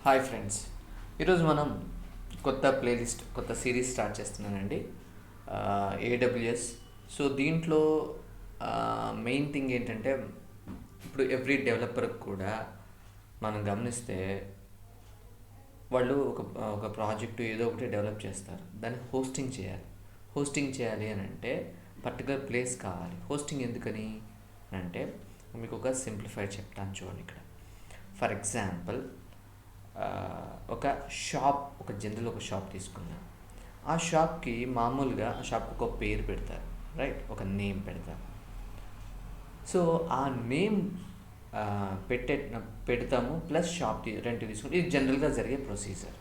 Hi friends, ఈరోజు మనం కొత్త సిరీస్ స్టార్ట్ చేస్తున్నానండి. ఏడబ్ల్యూఎస్. సో దీంట్లో మెయిన్ థింగ్ ఏంటంటే, ఇప్పుడు ఎవ్రీ డెవలపర్కి కూడా మనం గమనిస్తే వాళ్ళు ఒక ప్రాజెక్టు ఏదో ఒకటి డెవలప్ చేస్తారు. దాన్ని హోస్టింగ్ చేయాలి అని అంటే పర్టికులర్ ప్లేస్ కావాలి. హోస్టింగ్ ఎందుకని అంటే మీకు ఒక సింప్లిఫైడ్ చెప్తాను చూడండి. ఇక్కడ ఫర్ ఎగ్జాంపుల్ ఒక షాప్ తీసుకుందాం. ఆ షాప్కి మామూలుగా ఆ షాప్కి ఒక పేరు పెడతారు, రైట్? ఒక నేమ్ పెడతారు. సో ఆ నేమ్ పెడతాము, ప్లస్ షాప్ రెంట్ తీసుకుంటే ఇది జనరల్గా జరిగే ప్రొసీజర్.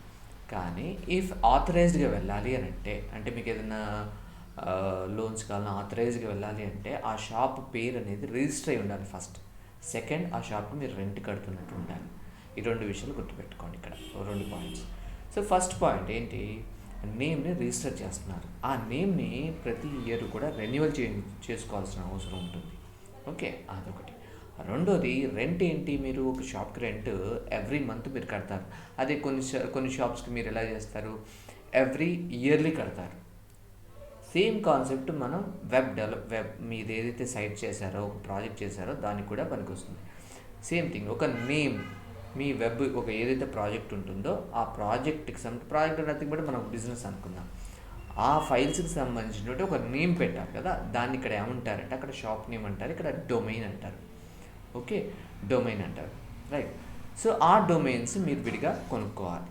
కానీ ఇఫ్ ఆథరైజ్డ్గా వెళ్ళాలి అని అంటే మీకు ఏదైనా లోన్స్ కావాలన్నా ఆథరైజ్డ్గా వెళ్ళాలి అంటే ఆ షాప్ పేరు అనేది రిజిస్టర్ అయి ఉండాలి ఫస్ట్. సెకండ్, ఆ షాప్కి మీరు రెంట్ కడుతున్నట్టు ఉండాలి. ఈ రెండు విషయాలు గుర్తుపెట్టుకోండి. ఇక్కడ 2 పాయింట్స్. సో ఫస్ట్ పాయింట్ ఏంటి, నేమ్ని రిజిస్టర్ చేస్తున్నారు. ఆ నేమ్ని ప్రతి ఇయర్ కూడా రెన్యువల్ చేసుకోవాల్సిన అవసరం ఉంటుంది. ఓకే, అదొకటి. రెండోది, రెంట్ ఏంటి, మీరు ఒక షాప్కి రెంట్ ఎవ్రీ మంత్ మీరు కడతారు. అదే కొన్ని షాప్స్కి మీరు ఎలా చేస్తారు, ఎవ్రీ ఇయర్లీ కడతారు. సేమ్ కాన్సెప్ట్ మనం వెబ్ మీరు ఏదైతే సైట్ చేశారో, ఒక ప్రాజెక్ట్ చేశారో దానికి కూడా పనికొస్తుంది. సేమ్ థింగ్, ఒక నేమ్, మీ వెబ్ ఒక ఏదైతే ప్రాజెక్ట్ ఉంటుందో ఆ ప్రాజెక్ట్ నథింగ్ బట్ మనం బిజినెస్ అనుకుందాం. ఆ ఫైల్స్కి సంబంధించినటువంటి ఒక నేమ్ పెట్టారు కదా, దాన్ని ఇక్కడ ఏమంటారంటే అక్కడ షాప్ నేమ్ అంటారు, ఇక్కడ డొమైన్ అంటారు. ఓకే, డొమైన్ అంటారు, రైట్? సో ఆ డొమైన్స్ మీరు విడిగా కొనుక్కోవాలి,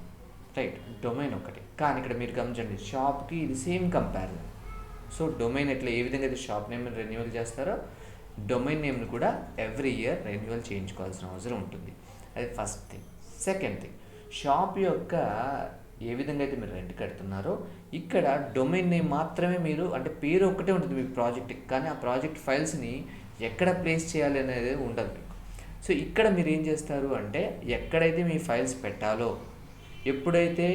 రైట్? డొమైన్ ఒకటి. కానీ ఇక్కడ మీరు గమనించండి, షాప్కి ఇది సేమ్ కంపారిజన్. సో డొమైన్ ఏ విధంగా అయితే షాప్ నేమ్ రెన్యువల్ చేస్తారో, డొమైన్ నేమ్ని కూడా ఎవ్రీ ఇయర్ రెన్యువల్ చేయించుకోవాల్సిన అవసరం ఉంటుంది. అది first thing. Second thing, shop యొక్క ఏ విధంగా అయితే మీరు రెంట్ కడుతున్నారో ఇక్కడ డొమైన్ నేమ్ మాత్రమే మీరు, అంటే పేరు ఒక్కటే ఉంటుంది మీ ప్రాజెక్ట్కి, కానీ ఆ ప్రాజెక్ట్ ఫైల్స్ని ఎక్కడ ప్లేస్ చేయాలి అనేది ఉండదు మీకు. సో ఇక్కడ మీరు ఏం చేస్తారు అంటే, ఎక్కడైతే మీ ఫైల్స్ పెట్టాలో, ఎప్పుడైతే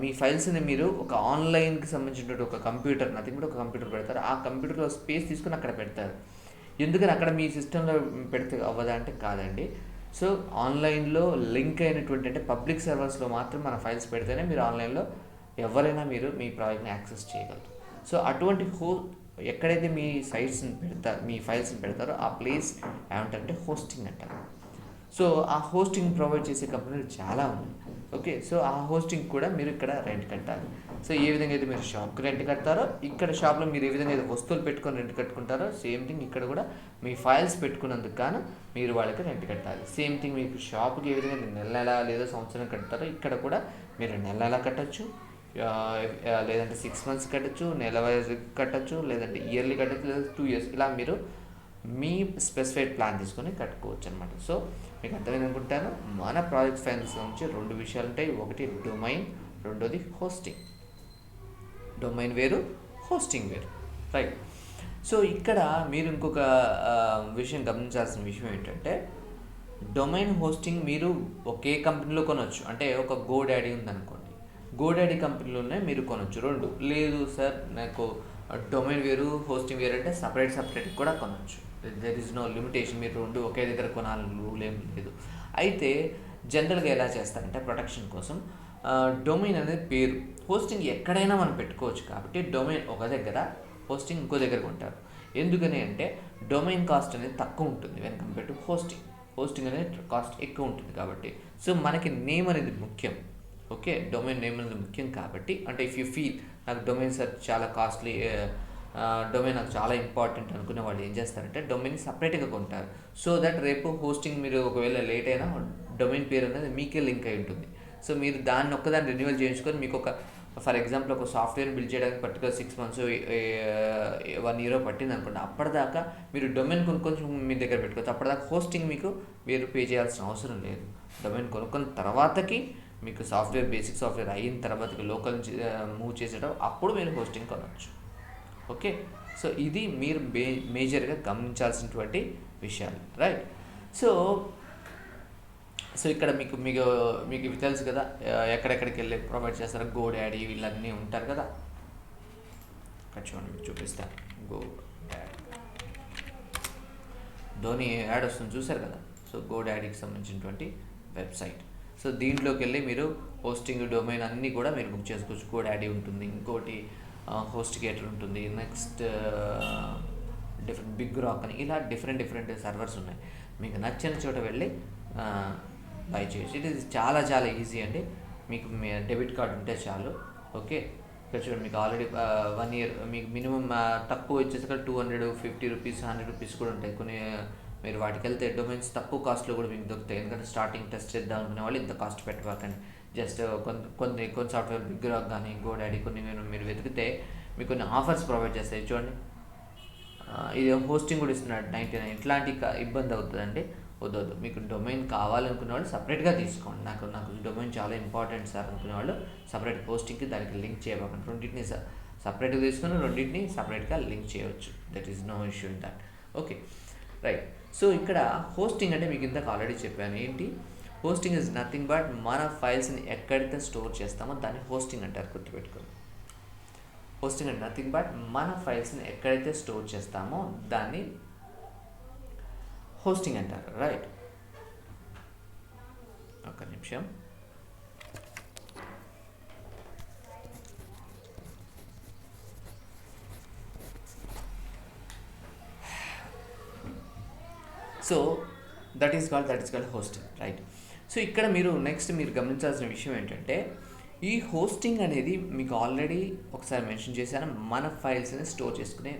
మీ ఫైల్స్ని మీరు ఒక ఆన్లైన్కి సంబంధించినటువంటి ఒక కంప్యూటర్ పెడతారు. ఆ కంప్యూటర్లో స్పేస్ తీసుకుని అక్కడ పెడతారు. ఎందుకని అక్కడ మీ సిస్టంలో పెడితే అవ్వదా అంటే కాదండి. సో ఆన్లైన్లో లింక్ అయినటువంటి, అంటే పబ్లిక్ సర్వర్స్లో మాత్రం మన ఫైల్స్ పెడితేనే మీరు ఆన్లైన్లో ఎవరైనా మీరు మీ ప్రాజెక్ట్ని యాక్సెస్ చేయగలరు. సో అటువంటి ఎక్కడైతే మీ మీ ఫైల్స్ని పెడతారో ఆ ప్లేస్ ఏమంటారంటే హోస్టింగ్ అంటారు. సో ఆ హోస్టింగ్ ప్రొవైడ్ చేసే కంపెనీలు చాలా ఉన్నాయి. ఓకే, సో ఆ హోస్టింగ్ కూడా మీరు ఇక్కడ రెంట్ కట్టాలి. సో ఏ విధంగా అయితే మీరు షాప్కి రెంట్ కడతారో, ఇక్కడ షాప్లో మీరు ఏ విధంగా అయితే వస్తువులు పెట్టుకొని రెంట్ కట్టుకుంటారో, సేమ్ థింగ్ ఇక్కడ కూడా మీ ఫైల్స్ పెట్టుకున్నందుకు గాను మీరు వాళ్ళకి రెంట్ కట్టాలి. సేమ్ థింగ్, మీకు షాప్కి ఏ విధంగా నెల లేదా సంవత్సరం కడతారో ఇక్కడ కూడా మీరు నెల కట్టచ్చు, లేదంటే 6 months కట్టచ్చు, నెల వైజ్ కట్టచ్చు, లేదంటే ఇయర్లీ కట్టచ్చు, లేదా 2 years, ఇలా మీరు మీ స్పెసిఫైడ్ ప్లాన్ తీసుకొని కట్టుకోవచ్చు అనమాట. సో మీకు అర్థమైంది అనుకుంటాను. మన ప్రాజెక్ట్ ఫైనాన్స్ నుంచి 2 విషయాలు ఉంటాయి. ఒకటి డొమైన్, రెండోది హోస్టింగ్. డొమైన్ వేరు, హోస్టింగ్ వేరు, రైట్? సో ఇక్కడ మీరు ఇంకొక విషయం గమనించాల్సిన విషయం ఏంటంటే, డొమైన్ హోస్టింగ్ మీరు ఒకే కంపెనీలో కొనవచ్చు. అంటే ఒక గోడాడీ ఉందనుకోండి, గోడాడీ కంపెనీలోనే మీరు కొనవచ్చు. 2 లేదు సార్, నాకు డొమైన్ వేరు, హోస్టింగ్ వేరు అంటే సపరేట్ కూడా కొనవచ్చు. There is no limitation. మీరు 2 ఒకే దగ్గర కొనాలని రూల్ ఏం లేదు. అయితే జనరల్గా ఎలా చేస్తారంటే, ప్రొటెక్షన్ కోసం డొమైన్ అనేది పేరు, హోస్టింగ్ ఎక్కడైనా మనం పెట్టుకోవచ్చు. కాబట్టి డొమైన్ ఒక దగ్గర, హోస్టింగ్ ఇంకో దగ్గర ఉంటారు. ఎందుకని అంటే డొమైన్ కాస్ట్ అనేది తక్కువ ఉంటుంది వెన్ కంపేర్ టు హోస్టింగ్ అనేది కాస్ట్ ఎక్కువ ఉంటుంది కాబట్టి. సో మనకి నేమ్ అనేది ముఖ్యం. ఓకే, డొమైన్ నేమ్ అనేది ముఖ్యం కాబట్టి, అంటే ఇఫ్ యూ ఫీల్ నాకు డొమైన్ సార్ చాలా కాస్ట్లీ, డొమైన్ నాకు చాలా ఇంపార్టెంట్ అనుకునే వాళ్ళు ఏం చేస్తారంటే డొమైన్ సపరేట్గా కొంటారు. సో దట్ రేపు హోస్టింగ్ మీరు ఒకవేళ లేట్ అయినా డొమైన్ పేరు అనేది మీకే లింక్ అయి ఉంటుంది. సో మీరు దాన్ని ఒక్కదాన్ని రెన్యువల్ చేయించుకొని, మీకు ఫర్ ఎగ్జాంపుల్ ఒక సాఫ్ట్వేర్ బిల్డ్ చేయడానికి పర్టికులర్ 6 months 1 year పట్టింది అనుకోండి, అప్పటిదాకా మీరు డొమైన్ కొంచెం మీ దగ్గర పెట్టుకోవచ్చు. అప్పటిదాకా హోస్టింగ్ మీరు పే చేయాల్సిన అవసరం లేదు. డొమైన్ కొనుక్కున్న తర్వాతకి మీకు బేసిక్ సాఫ్ట్వేర్ అయిన తర్వాతకి లోకల్ నుంచి మూవ్ చేసేటప్పుడు అప్పుడు మీరు హోస్టింగ్ కొనవచ్చు. ఓకే, సో ఇది మీరు మేజర్గా గమనించాల్సినటువంటి విషయాలు, రైట్? సో ఇక్కడ మీకు ఇవి తెలుసు కదా, ఎక్కడెక్కడికి వెళ్ళి ప్రొవైడ్ చేస్తారు. గోడాడీ వీళ్ళన్నీ ఉంటారు కదా. ఇక్కడ చూడండి, మీకు చూపిస్తాను. గోడాడీ, ధోని యాడ్ వస్తుంది చూసారు కదా. సో గోడాడీకి సంబంధించినటువంటి వెబ్సైట్. సో దీంట్లోకి వెళ్ళి మీరు హోస్టింగ్ డొమైన్ అన్నీ కూడా మీరు బుక్ చేసుకోవచ్చు. గోడాడీ ఉంటుంది, ఇంకోటి హోస్టిగేటర్ ఉంటుంది, నెక్స్ట్ డిఫరెంట్ బిగ్ రాక్ అని, ఇలా డిఫరెంట్ సర్వర్స్ ఉన్నాయి. మీకు నచ్చిన చోట వెళ్ళి బై చేయొచ్చు. ఇది చాలా చాలా ఈజీ అండి. మీకు మీ డెబిట్ కార్డ్ ఉంటే చాలు. ఓకే, ఇక్కడ చూడండి, మీకు ఆల్రెడీ 1 year మీకు మినిమం తక్కువ వచ్చేసి 250 రూపీస్, 100 రూపీస్ కూడా ఉంటాయి. కొన్ని మీరు వాటికి వెళ్తే డొమైన్స్ తక్కువ కాస్ట్లో కూడా మీకు దొరుకుతాయి. ఎందుకంటే స్టార్టింగ్ టెస్ట్ చేద్దాం అనుకునే వాళ్ళు ఇంత కాస్ట్ పెట్టబాకండి. జస్ట్ కొన్ని సాఫ్ట్వేర్ బిగ్ రాక్ కానీ గోడాడీ కొన్ని మీరు వెతికితే మీకు కొన్ని ఆఫర్స్ ప్రొవైడ్ చేస్తాయి. చూడండి, ఇది హోస్టింగ్ కూడా ఇస్తున్నాడు 99. ఇట్లాంటి ఇబ్బంది అవుతుందండి, వద్దు. మీకు డొమైన్ కావాలనుకునే వాళ్ళు సపరేట్గా తీసుకోండి. నాకు డొమైన్ చాలా ఇంపార్టెంట్ సార్ అనుకునే వాళ్ళు సపరేట్ హోస్టింగ్కి దానికి లింక్ చేయబాకండి. రెండింటిని సపరేట్గా తీసుకుని రెండింటిని సపరేట్గా లింక్ చేయవచ్చు. That is no issue in that. Okay, right. So ఇక్కడ హోస్టింగ్ అంటే మీకు ఇంతకు ఆల్రెడీ చెప్పాను. ఏంటి హోస్టింగ్? ఇస్ నథింగ్ బట్ మన ఫైల్స్ని ఎక్కడైతే స్టోర్ చేస్తామో దాన్ని హోస్టింగ్ అంటారు, గుర్తుపెట్టుకోండి. హోస్టింగ్ అంటే నథింగ్ బట్ మన ఫైల్స్ని ఎక్కడైతే స్టోర్ చేస్తామో దాన్ని హోస్టింగ్ అంటారు, రైట్? ఒక నిమిషం. So that is called hosting, right? So ఇక్కడ మీరు నెక్స్ట్ మీరు గమనించాల్సిన విషయం ఏంటంటే, ఈ హోస్టింగ్ అనేది మీకు ఆల్రెడీ ఒకసారి మెన్షన్ చేశాను, మన ఫైల్స్ని స్టోర్ చేసుకునే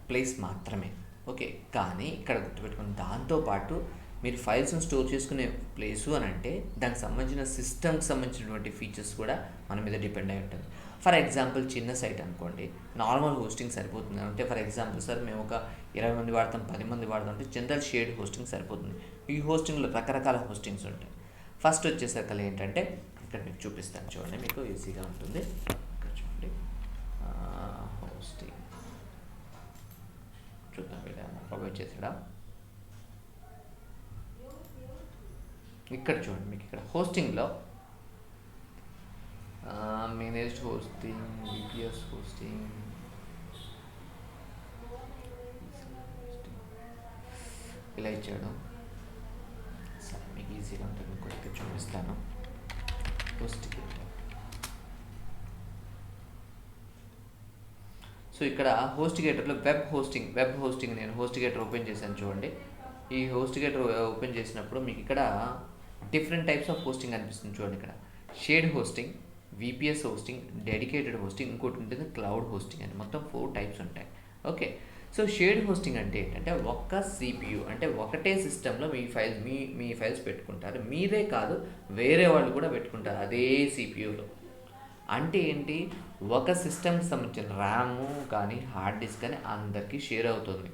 ప్లేస్ మాత్రమే. ఓకే, కానీ ఇక్కడ గుర్తుపెట్టుకుని దాంతోపాటు మీరు ఫైల్స్ని స్టోర్ చేసుకునే ప్లేసు అని అంటే దానికి సంబంధించిన సిస్టమ్కి సంబంధించినటువంటి ఫీచర్స్ కూడా మన మీద డిపెండ్ అయి ఉంటుంది. ఫర్ ఎగ్జాంపుల్ చిన్న సైట్ అనుకోండి, నార్మల్ హోస్టింగ్ సరిపోతుంది. అంటే ఫర్ ఎగ్జాంపుల్ సార్ మేము ఒక 20 మంది వాడతాం, 10 మంది వాడతాం అంటే జనరల్ షేర్డ్ హోస్టింగ్ సరిపోతుంది. ఈ హోస్టింగ్లో రకరకాల హోస్టింగ్స్ ఉంటాయి. ఫస్ట్ వచ్చేసరికి ఏంటంటే ఇక్కడ మీకు చూపిస్తాను, చూడండి, మీకు ఈజీగా ఉంటుంది. ఇక్కడ చూడండి, హోస్టింగ్ చూద్దాం, వీళ్ళ ప్రొవైడ్ చేసాడా. ఇక్కడ చూడండి, మీకు ఇక్కడ హోస్టింగ్లో మేనేజ్డ్ హోస్టింగ్, విపిఎస్ హోస్టింగ్, ఇలా ఇచ్చాడు. సరే, మీకు ఈజీగా ఉంటుంది, మీకు ఇక్కడ చూపిస్తాను. హోస్టింగ్, సో ఇక్కడ హోస్టిగేటర్లో వెబ్ హోస్టింగ్ నేను హోస్టిగేటర్ ఓపెన్ చేశాను. చూడండి, ఈ హోస్టిగేటర్ ఓపెన్ చేసినప్పుడు మీకు ఇక్కడ డిఫరెంట్ టైప్స్ ఆఫ్ హోస్టింగ్ అనిపిస్తుంది. చూడండి, ఇక్కడ shared hosting, VPS hosting, dedicated hosting, ఇంకోటి ఉంటుంది క్లౌడ్ హోస్టింగ్ అని. మొత్తం 4 టైప్స్ ఉంటాయి. ఓకే, సో షేర్డ్ హోస్టింగ్ అంటే ఏంటంటే ఒక్క CPU అంటే ఒకటే సిస్టంలో మీ ఫైల్స్ పెట్టుకుంటారు. మీరే కాదు, వేరే వాళ్ళు కూడా పెట్టుకుంటారు అదే CPUలో. అంటే ఏంటి, ఒక సిస్టమ్కి సంబంధించిన ర్యాము కానీ హార్డ్ డిస్క్ కానీ అందరికీ షేర్ అవుతుంది.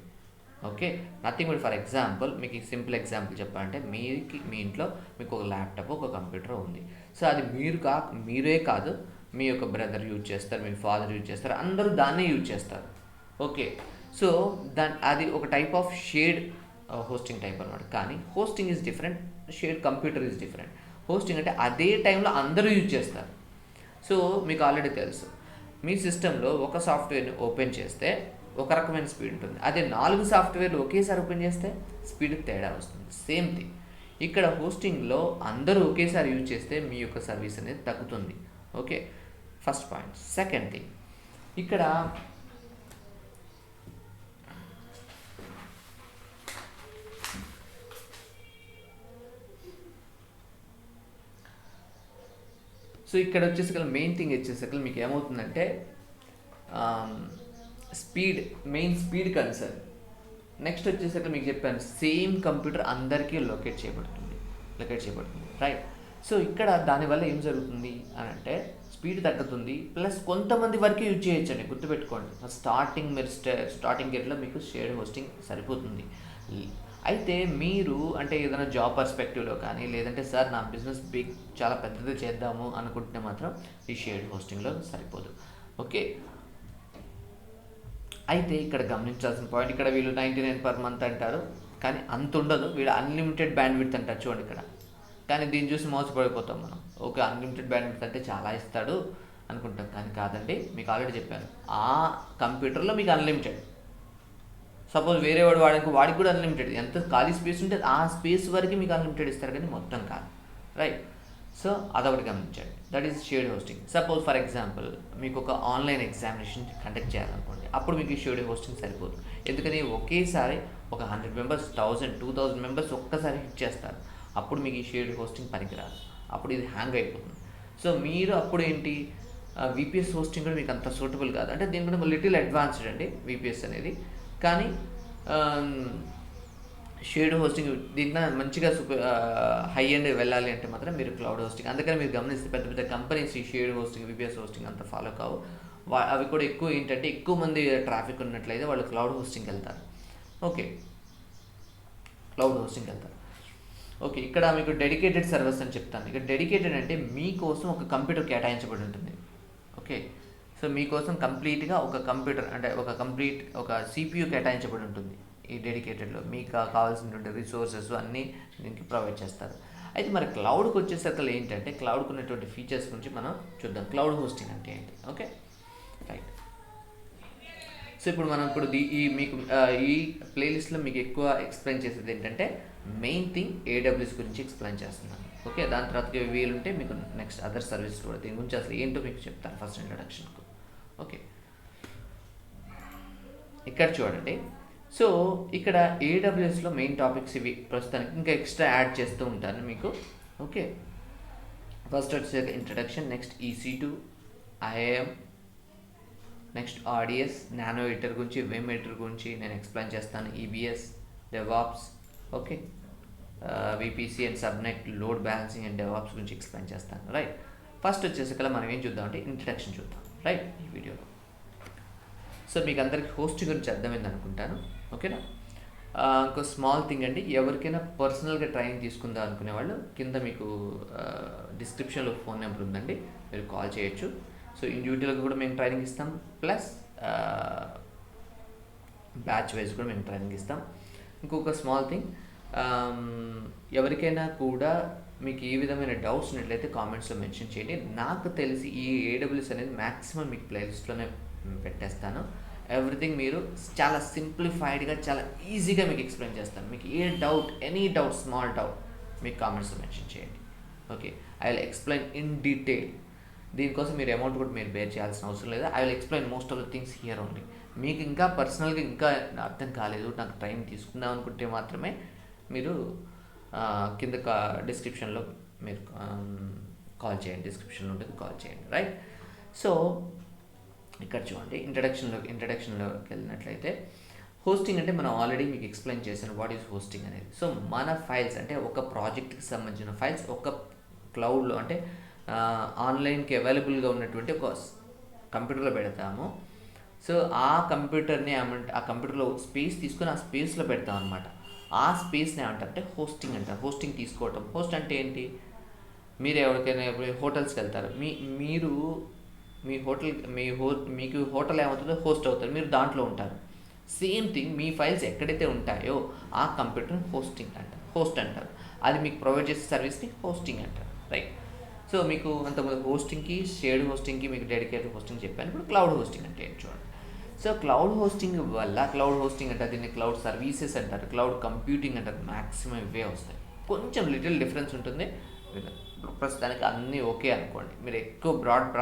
Okay, nothing but for example మీకు సింపుల్ ఎగ్జాంపుల్ చెప్పాలంటే మీ ఇంట్లో మీకు ఒక ల్యాప్టాప్, ఒక కంప్యూటర్ ఉంది. సో అది మీరే కాదు, మీ యొక్క బ్రదర్ యూజ్ చేస్తారు, మీ ఫాదర్ యూజ్ చేస్తారు, అందరూ దాన్నే యూజ్ చేస్తారు. ఓకే, సో అది ఒక type of shared hosting type అనమాట. కానీ hosting is different, shared computer is different. Hosting అంటే అదే టైంలో అందరూ యూజ్ చేస్తారు. సో మీకు ఆల్రెడీ తెలుసు, మీ సిస్టంలో ఒక సాఫ్ట్వేర్ని ఓపెన్ చేస్తే ఒక రకమైన స్పీడ్ ఉంటుంది. అదే 4 సాఫ్ట్వేర్లు ఒకేసారి ఓపెన్ చేస్తే స్పీడ్కి తేడా వస్తుంది. సేమ్ థింగ్ ఇక్కడ హోస్టింగ్లో అందరూ ఒకేసారి యూజ్ చేస్తే మీ యొక్క సర్వీస్ అనేది తగ్గుతుంది. Okay, first point. Second thing, ఇక్కడ సో ఇక్కడ వచ్చేసరికి మెయిన్ థింగ్ వచ్చేసరికి మీకు ఏమవుతుందంటే స్పీడ్ కన్సర్న్. నెక్స్ట్ వచ్చేసరికి మీకు చెప్పాను, సేమ్ కంప్యూటర్ అందరికీ లొకేట్ చేయబడుతుంది, రైట్? సో ఇక్కడ దానివల్ల ఏం జరుగుతుంది అని అంటే స్పీడ్ తగ్గుతుంది, ప్లస్ కొంతమంది వరకు యూజ్ చేయొచ్చండి. గుర్తుపెట్టుకోండి, స్టార్టింగ్ గేట్లో మీకు షేర్డ్ హోస్టింగ్ సరిపోతుంది. అయితే మీరు అంటే ఏదైనా జాబ్ పర్స్పెక్టివ్లో కానీ లేదంటే సార్ నా బిజినెస్ చాలా పెద్దది చేద్దాము అనుకుంటే మాత్రం ఈ షేర్డ్ హోస్టింగ్లో సరిపోదు. ఓకే, అయితే ఇక్కడ గమనించాల్సిన పాయింట్, ఇక్కడ వీళ్ళు 99 per month అంటారు, కానీ అంత ఉండదు. వీళ్ళు అన్లిమిటెడ్ బ్యాండ్విడ్త్ అంటారు. చూడండి ఇక్కడ, కానీ దీన్ని చూసి మోసపడిపోతాం మనం. ఓకే, అన్లిమిటెడ్ బ్యాండ్విడ్త్ అంటే చాలా ఇస్తాడు అనుకుంటాం, కానీ కాదండి. మీకు ఆల్రెడీ చెప్పాను, ఆ కంప్యూటర్లో మీకు అన్లిమిటెడ్. సపోజ్ వేరే వాడికి కూడా అన్లిమిటెడ్, ఎంత ఖాళీ స్పేస్ ఉంటే ఆ స్పేస్ వరకు మీకు అన్లిమిటెడ్ ఇస్తారు, కానీ మొత్తం కాదు. రైట్. సో అదొకటి గమనించండి. That is shared hosting. Suppose for example మీకు ఒక ఆన్లైన్ ఎగ్జామినేషన్ కండక్ట్ చేయాలనుకోండి, అప్పుడు మీకు ఈ షేర్డ్ హోస్టింగ్ సరిపోదు. ఎందుకని ఒకేసారి ఒక 100 మెంబర్స్, 1000, 2000 మెంబర్స్ ఒక్కసారి హిట్ చేస్తారు. అప్పుడు మీకు ఈ షేర్డ్ హోస్టింగ్ పనికిరాదు, అప్పుడు ఇది హ్యాంగ్ అయిపోతుంది. సో మీరు అప్పుడు ఏంటి, విపిఎస్ హోస్టింగ్ కూడా మీకు అంత సూటబుల్ కాదు. అంటే దీని కూడా లిటిల్ అడ్వాన్స్డ్ అండి విపిఎస్ అనేది. కానీ షేర్డ్ హోస్టింగ్ దీంట్లో మంచిగా హై అండ్ వెళ్ళాలి అంటే మాత్రం మీరు క్లౌడ్ హోస్టింగ్. అందుకని మీరు గమనిస్తే పెద్ద పెద్ద కంపెనీస్ ఈ షేర్డ్ హోస్టింగ్, విపిఎస్ హోస్టింగ్ అంత ఫాలో కావు. అవి కూడా ఎక్కువ ఏంటంటే ఎక్కువ మంది ట్రాఫిక్ ఉన్నట్లయితే వాళ్ళు క్లౌడ్ హోస్టింగ్కి వెళ్తారు. ఓకే, క్లౌడ్ హోస్టింగ్కి వెళ్తారు. ఓకే, ఇక్కడ మీకు డెడికేటెడ్ సర్వీస్ అని చెప్తాను. ఇక్కడ డెడికేటెడ్ అంటే మీకోసం ఒక కంప్యూటర్ కేటాయించబడి ఉంటుంది. ఓకే, సో మీకోసం కంప్లీట్గా ఒక కంప్యూటర్ అంటే ఒక సిపియు కేటాయించబడి ఉంటుంది. ఈ డెడికేటెడ్లో మీకు కావాల్సినటువంటి రిసోర్సెస్ అన్నీ దీనికి ప్రొవైడ్ చేస్తారు. అయితే మరి క్లౌడ్కి వచ్చేసరికి ఏంటంటే క్లౌడ్కి ఉన్నటువంటి ఫీచర్స్ గురించి మనం చూద్దాం. క్లౌడ్ హోస్టింగ్ అంటే ఏంటి? Okay, right. సో ఇప్పుడు మనం ఈ ప్లేలిస్ట్లో మీకు ఎక్కువ ఎక్స్ప్లెయిన్ చేసేది ఏంటంటే మెయిన్ థింగ్ ఏడబ్ల్యూఎస్ గురించి ఎక్స్ప్లెయిన్ చేస్తున్నాను. ఓకే, దాని తర్వాత వీలుంటే మీకు నెక్స్ట్ అదర్ సర్వీస్ కూడా దీని గురించి అసలు ఏంటో మీకు చెప్తాను ఫస్ట్ ఇంట్రడక్షన్కు. ఓకే, ఇక్కడ చూడండి. సో ఇక్కడ ఏడబ్ల్యూఎస్లో మెయిన్ టాపిక్స్ ఇవి ప్రస్తుతానికి, ఇంకా ఎక్స్ట్రా యాడ్ చేస్తూ ఉంటాను మీకు. ఓకే, ఫస్ట్ వచ్చేసి introduction, next EC2, IAM, next RDS, nano editor గురించి, వెమ్ ఎడిటర్ గురించి నేను ఎక్స్ప్లెయిన్ చేస్తాను. EBS, DevOps, okay, VPC and subnet, load balancing and DevOps గురించి ఎక్స్ప్లెయిన్ చేస్తాను. రైట్, ఫస్ట్ వచ్చేసరికి మనం ఏం చూద్దామంటే ఇంట్రడక్షన్ చూద్దాం. రైట్, ఈ వీడియోలో. సో మీకు అందరికి హోస్టింగ్ గురించి అర్థమైంది అనుకుంటాను. ఓకేనా. ఇంకో స్మాల్ థింగ్ అండి, ఎవరికైనా పర్సనల్గా ట్రైనింగ్ తీసుకుందాం అనుకునే వాళ్ళు కింద మీకు డిస్క్రిప్షన్లో ఫోన్ నెంబర్ ఉందండి, మీరు కాల్ చేయొచ్చు. సో ఇండివిజువల్గా కూడా మేము ట్రైనింగ్ ఇస్తాం, ప్లస్ బ్యాచ్ వైజ్ కూడా మేము ట్రైనింగ్ ఇస్తాం. ఇంకొక స్మాల్ థింగ్, ఎవరికైనా కూడా మీకు ఏ విధమైన డౌట్స్ ఉన్నట్లయితే కామెంట్స్లో మెన్షన్ చేయండి. నాకు తెలిసి ఈ AWS అనేది మ్యాక్సిమం మీకు ప్లేలిస్ట్లోనే పెట్టేస్తాను. ఎవ్రీథింగ్ మీరు చాలా సింప్లిఫైడ్గా, చాలా ఈజీగా మీకు ఎక్స్ప్లెయిన్ చేస్తాను. మీకు ఏ doubt, any doubt, small doubt మీకు కామెంట్స్లో మెన్షన్ చేయండి. Okay, I will explain in detail. దీనికోసం మీరు అమౌంట్ కూడా మీరు బేర్ చేయాల్సిన అవసరం లేదు. I will explain most of the things here only. మీకు ఇంకా పర్సనల్గా ఇంకా అర్థం కాలేదు, నాకు ట్రైనింగ్ తీసుకుందాం అనుకుంటే మాత్రమే మీరు కింద డిస్క్రిప్షన్లో మీరు కాల్ చేయండి, డిస్క్రిప్షన్లో ఉంటుంది, కాల్ చేయండి. రైట్. సో ఇక్కడ చూడండి, ఇంట్రడక్షన్లోకి వెళ్ళినట్లయితే హోస్టింగ్ అంటే మనం ఆల్రెడీ మీకు ఎక్స్ప్లెయిన్ చేశాను వాట్ ఈజ్ హోస్టింగ్ అనేది. సో మన ఫైల్స్ అంటే ఒక ప్రాజెక్ట్కి సంబంధించిన ఫైల్స్ ఒక క్లౌడ్లో అంటే ఆన్లైన్కి అవైలబుల్గా ఉన్నటువంటి ఒక కంప్యూటర్లో పెడతాము. సో ఆ కంప్యూటర్లో స్పేస్ తీసుకొని ఆ స్పేస్లో పెడతాం అనమాట. ఆ స్పేస్ని ఏమంటారంటే హోస్టింగ్ అంటారు. హోస్టింగ్ తీసుకోవటం. హోస్ట్ అంటే ఏంటి, మీరు ఎవరికైనా హోటల్స్కి వెళ్తారు, మీకు హోటల్ ఏమవుతుందో హోస్ట్ అవుతారు, మీరు దాంట్లో ఉంటారు. సేమ్ థింగ్ మీ ఫైల్స్ ఎక్కడైతే ఉంటాయో ఆ కంప్యూటర్ హోస్ట్ అంటారు. అది మీకు ప్రొవైడ్ చేసే సర్వీస్ని హోస్టింగ్ అంటారు. రైట్. సో మీకు అంతకుముందు హోస్టింగ్కి, షేర్డ్ హోస్టింగ్కి మీకు డెడికేటెడ్ హోస్టింగ్ చెప్పాను. ఇప్పుడు క్లౌడ్ హోస్టింగ్ అంటే చూడండి. సో క్లౌడ్ హోస్టింగ్ వల్ల, క్లౌడ్ హోస్టింగ్ అంటే దీన్ని క్లౌడ్ సర్వీసెస్ అంటారు, క్లౌడ్ కంప్యూటింగ్ అంటారు. మ్యాక్సిమం ఇవే వస్తాయి, కొంచెం లిటిల్ డిఫరెన్స్ ఉంటుంది. ప్రస్తుతానికి అన్నీ ఓకే అనుకోండి. మీరు ఎక్కువ బ్రాడ్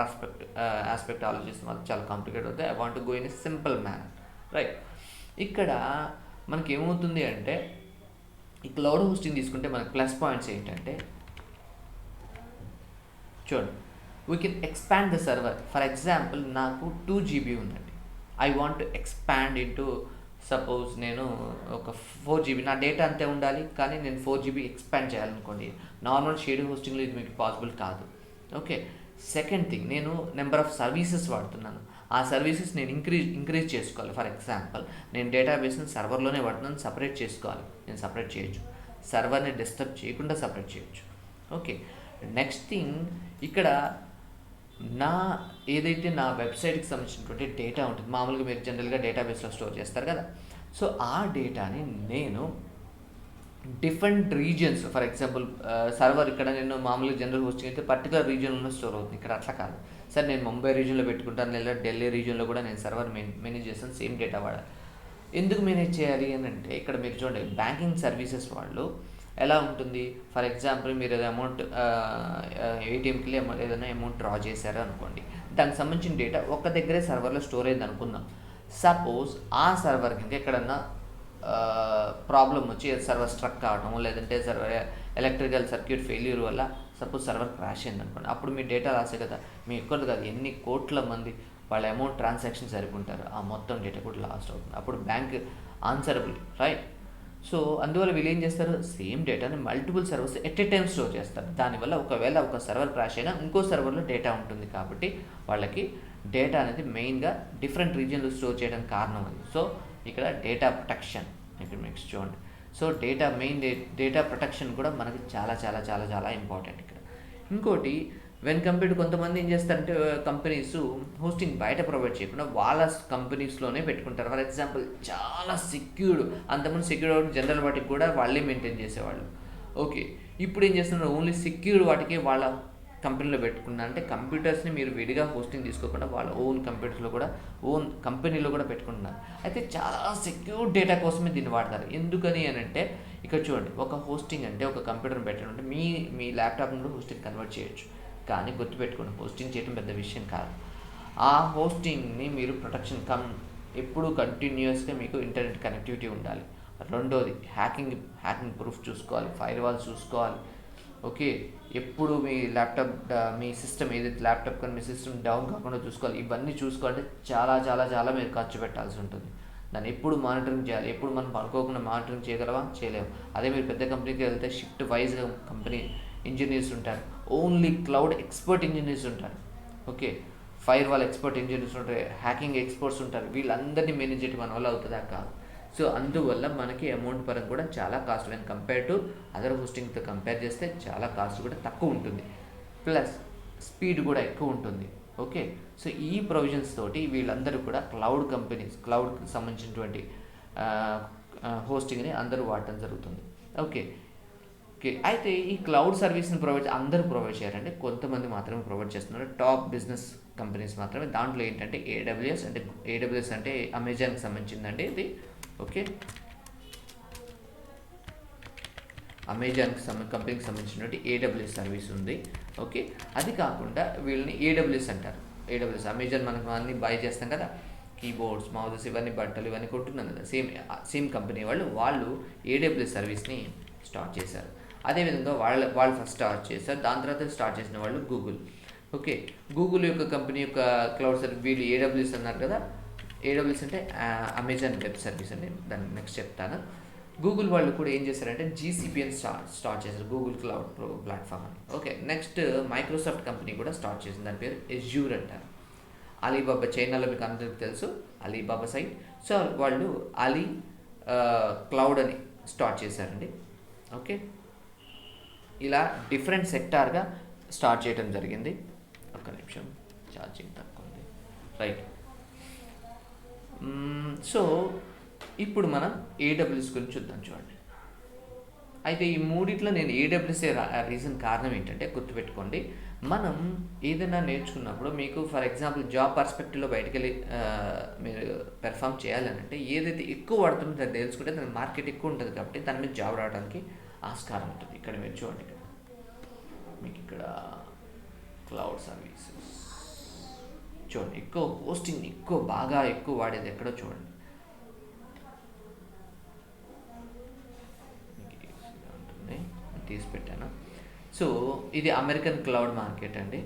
ఆస్పెక్ట్ ఆలోచిస్తే మాత్రం చాలా కాంప్లికేట్ అవుతాయి. I want to go in a simple manner. Right. ఇక్కడ మనకి ఏమవుతుంది అంటే ఈ క్లౌడ్ హోస్టింగ్ తీసుకుంటే మనకి ప్లస్ పాయింట్స్ ఏంటంటే చూడండి, we can expand the server. For example నాకు 2 GB ఉందండి, I want to expand into suppose నేను ఒక 4 GB, నా డేటా అంతే ఉండాలి కానీ నేను 4 GB ఎక్స్పాండ్ చేయాలనుకోండి. నార్మల్ షేర్డ్ హోస్టింగ్లో ఇది మీకు పాసిబుల్ కాదు. ఓకే. సెకండ్ థింగ్, నేను నెంబర్ ఆఫ్ సర్వీసెస్ వాడుతున్నాను, ఆ సర్వీసెస్ నేను ఇంక్రీజ్ చేసుకోవాలి. ఫర్ ఎగ్జాంపుల్ నేను డేటాబేస్ని సర్వర్లోనే వాడుతున్నాను, సపరేట్ చేసుకోవాలి, నేను సపరేట్ చేయొచ్చు. సర్వర్ని డిస్టర్బ్ చేయకుండా సపరేట్ చేయొచ్చు. ఓకే. నెక్స్ట్ థింగ్, ఇక్కడ ఏదైతే నా వెబ్సైట్కి సంబంధించినటువంటి డేటా ఉంటుంది, మామూలుగా మీరు జనరల్గా డేటాబేస్లో స్టోర్ చేస్తారు కదా. సో ఆ డేటాని నేను different regions, for example server ఇక్కడ నేను మామూలుగా జనరల్ హోస్టింగ్ అయితే పర్టికులర్ రీజియన్లో స్టోర్ అవుతుంది. ఇక్కడ అట్లా కాదు సార్, నేను ముంబై రీజియన్లో పెట్టుకుంటాను, లేదా ఢిల్లీ రీజియన్లో కూడా నేను సర్వర్ మేనేజ్ చేస్తాను, సేమ్ డేటా వాడాలి. ఎందుకు మేనేజ్ చేయాలి అని అంటే ఇక్కడ మీరు చూడండి, బ్యాంకింగ్ సర్వీసెస్ వాళ్ళు ఎలా ఉంటుంది? ఫర్ ఎగ్జాంపుల్ మీరు ఏదో అమౌంట్ ఏటీఎంకి ఏదైనా అమౌంట్ డ్రా చేశారు అనుకోండి, దానికి సంబంధించిన డేటా ఒక దగ్గరే సర్వర్లో స్టోర్ అయింది అనుకుందాం. సపోజ్ ఆ సర్వర్ కింద ఎక్కడన్నా ప్రాబ్లం వచ్చి సర్వర్ స్ట్రక్ కావడం, లేదంటే సర్వర్ ఎలక్ట్రికల్ సర్క్యూట్ ఫెయిల్యూర్ వల్ల సపోజ్ సర్వర్ క్రాష్ అయింది అనుకోండి, అప్పుడు మీ డేటా లాసే కదా. మీ ఎక్కడిది కాదు, ఎన్ని కోట్ల మంది వాళ్ళ అమౌంట్ ట్రాన్సాక్షన్ సరిపోంటారు, ఆ మొత్తం డేటా కూడా లాస్ట్ అవుతుంది. అప్పుడు బ్యాంక్ ఆన్సరబుల్, రైట్? సో అందువల్ల వీళ్ళు ఏం చేస్తారు, సేమ్ డేటాని multiple servers at a time store చేస్తారు. దానివల్ల ఒకవేళ ఒక సర్వర్ క్రాష్ అయినా ఇంకో సర్వర్లో డేటా ఉంటుంది, కాబట్టి వాళ్ళకి డేటా అనేది మెయిన్గా డిఫరెంట్ రీజియన్లో స్టోర్ చేయడానికి కారణం అది. సో ఇక్కడ డేటా ప్రొటెక్షన్ ఇక్కడ నెక్స్ట్ చూడండి. సో డేటా ప్రొటెక్షన్ కూడా మనకి చాలా చాలా చాలా చాలా ఇంపార్టెంట్ ఇక్కడ. ఇంకోటి, వెన్ కంపేర్డ్ కొంతమంది ఏం చేస్తారంటే కంపెనీస్ హోస్టింగ్ బయట ప్రొవైడ్ చేయకుండా వాళ్ళ కంపెనీస్లోనే పెట్టుకుంటారు. ఫర్ ఎగ్జాంపుల్ చాలా సెక్యూర్డ్, అంతకుముందు సెక్యూర్డ్ జనరల్ వాటికి కూడా వాళ్ళే మెయింటైన్ చేసేవాళ్ళు. ఓకే, ఇప్పుడు ఏం చేస్తున్నారు, ఓన్లీ సెక్యూర్డ్ వాటికి వాళ్ళ కంపెనీలో పెట్టుకున్నా. అంటే కంప్యూటర్స్ని మీరు విడిగా హోస్టింగ్ తీసుకోకుండా వాళ్ళ ఓన్ కంప్యూటర్స్లో కూడా ఓన్ కంపెనీలో కూడా పెట్టుకుంటున్నారు. అయితే చాలా సెక్యూర్ డేటా కోసమే దీన్ని వాడతారు. ఎందుకని అని అంటే ఇక్కడ చూడండి, ఒక హోస్టింగ్ అంటే ఒక కంప్యూటర్ని పెట్టడం అంటే మీ ల్యాప్టాప్ నుండి హోస్టింగ్ కన్వర్ట్ చేయొచ్చు. కానీ గుర్తుపెట్టుకోండి, హోస్టింగ్ చేయడం పెద్ద విషయం కాదు. ఆ హోస్టింగ్ని మీరు ప్రొటెక్షన్ ఎప్పుడు కంటిన్యూస్గా మీకు ఇంటర్నెట్ కనెక్టివిటీ ఉండాలి. రెండోది హ్యాకింగ్ ప్రూఫ్ చూసుకోవాలి, ఫైర్ వాల్స్ చూసుకోవాలి. ఓకే, ఎప్పుడు మీ ల్యాప్టాప్ మీ సిస్టమ్ ఏదైతే ల్యాప్టాప్ కానీ మీ సిస్టమ్ డౌన్ కాకుండా చూసుకోవాలి. ఇవన్నీ చూసుకోవాలంటే చాలా చాలా చాలా మీరు ఖర్చు పెట్టాల్సి ఉంటుంది. దాన్ని ఎప్పుడు మానిటరింగ్ చేయాలి. ఎప్పుడు మనం పడుకోకుండా మానిటరింగ్ చేయగలవా? చేయలేము. అదే మీరు పెద్ద కంపెనీకి వెళ్తే షిఫ్ట్ వైజ్గా కంపెనీ ఇంజనీర్స్ ఉంటారు, ఓన్లీ క్లౌడ్ ఎక్స్పర్ట్ ఇంజనీర్స్ ఉంటారు. Okay, fire wall expert engineers ఉంటారు, హ్యాకింగ్ ఎక్స్పర్ట్స్ ఉంటారు. వీళ్ళందరినీ మేనేజ్ చేయడం మన వల్ల అవుతుందా? కాదు. సో అందువల్ల మనకి అమౌంట్ పరంగా కూడా చాలా cost, when compare to other హోస్టింగ్తో కంపేర్ చేస్తే చాలా కాస్ట్ కూడా తక్కువ ఉంటుంది, ప్లస్ స్పీడ్ కూడా ఎక్కువ ఉంటుంది. ఓకే, సో ఈ ప్రొవిజన్స్ తోటి వీళ్ళందరూ కూడా క్లౌడ్కి సంబంధించినటువంటి హోస్టింగ్ని అందరూ వాడటం జరుగుతుంది. ఓకే, అయితే ఈ క్లౌడ్ సర్వీస్ని అందరూ ప్రొవైడ్ చేయాలంటే కొంతమంది మాత్రమే ప్రొవైడ్ చేస్తున్నారు, టాప్ బిజినెస్ కంపెనీస్ మాత్రమే. దాంట్లో ఏంటంటే ఏడబ్ల్యూఎస్ అంటే అమెజాన్కి సంబంధించిందండి ఇది. ఓకే, కంపెనీకి సంబంధించినటువంటి ఏడబ్ల్యూఎస్ సర్వీస్ ఉంది. ఓకే, అది కాకుండా వీళ్ళని ఏడబ్ల్యూఎస్ అంటారు. అమెజాన్ మనకు అన్నీ బై చేస్తాం కదా, కీబోర్డ్స్, మౌజెస్, ఇవన్నీ బట్టలు ఇవన్నీ కొంటున్నాం కదా, సేమ్ కంపెనీ వాళ్ళు ఏడబ్ల్యూఎస్ సర్వీస్ని స్టార్ట్ చేశారు. అదేవిధంగా వాళ్ళు ఫస్ట్ స్టార్ట్ చేశారు. దాని తర్వాత స్టార్ట్ చేసిన వాళ్ళు గూగుల్. ఓకే, గూగుల్ యొక్క కంపెనీ యొక్క క్లౌడ్ సర్వీస్ వీళ్ళు ఏడబ్ల్యూఎస్ అన్నారు కదా. ఏడబ్ల్యూఎస్ అంటే అమెజాన్ వెబ్ సర్వీస్ అండి, దాన్ని నెక్స్ట్ చెప్తాను. గూగుల్ వాళ్ళు కూడా ఏం చేశారంటే జీసీపీని స్టార్ట్ చేశారు, గూగుల్ క్లౌడ్ ప్లాట్ఫామ్ అని. ఓకే, నెక్స్ట్ మైక్రోసాఫ్ట్ కంపెనీ కూడా స్టార్ట్ చేసింది, దాని పేరు ఎజ్యూర్ అంటారు. అలీబాబా, చైనాలో మీకు అందరికీ తెలుసు అలీబాబా సైట్. సో వాళ్ళు అలీ క్లౌడ్ అని స్టార్ట్ చేశారండి. ఓకే, ఇలా డిఫరెంట్ సెక్టార్గా స్టార్ట్ చేయడం జరిగింది. ఒక్క నిమిషం, ఛార్జింగ్ తక్కువ ఉంది, రైట్. సో ఇప్పుడు మనం ఏడబ్ల్యూఎస్ గురించి చూద్దాం. చూడండి, అయితే ఈ మూడిట్లో నేను ఏడబ్ల్యూఎస్ రీజన్ కారణం ఏంటంటే గుర్తుపెట్టుకోండి, మనం ఏదైనా నేర్చుకున్నప్పుడు మీకు ఫర్ ఎగ్జాంపుల్ జాబ్ పర్స్పెక్టివ్లో బయటకు వెళ్ళి మీరు పెర్ఫామ్ చేయాలని అంటే ఏదైతే ఎక్కువ వాడుతుందో దాన్ని తెలుసుకుంటే దాని మార్కెట్ ఎక్కువ ఉంటుంది, కాబట్టి దాని మీద జాబ్ రావడానికి ఆస్కారం ఉంటుంది. ఇక్కడ మీరు చూడండి, మీకు ఇక్కడ క్లౌడ్ సర్వీసెస్ చూడండి, ఎక్కువ హోస్టింగ్ బాగా ఎక్కువ వాడేది ఎక్కడో చూడండి. తీసి పెట్టాను. సో ఇది అమెరికన్ క్లౌడ్ మార్కెట్ అండి.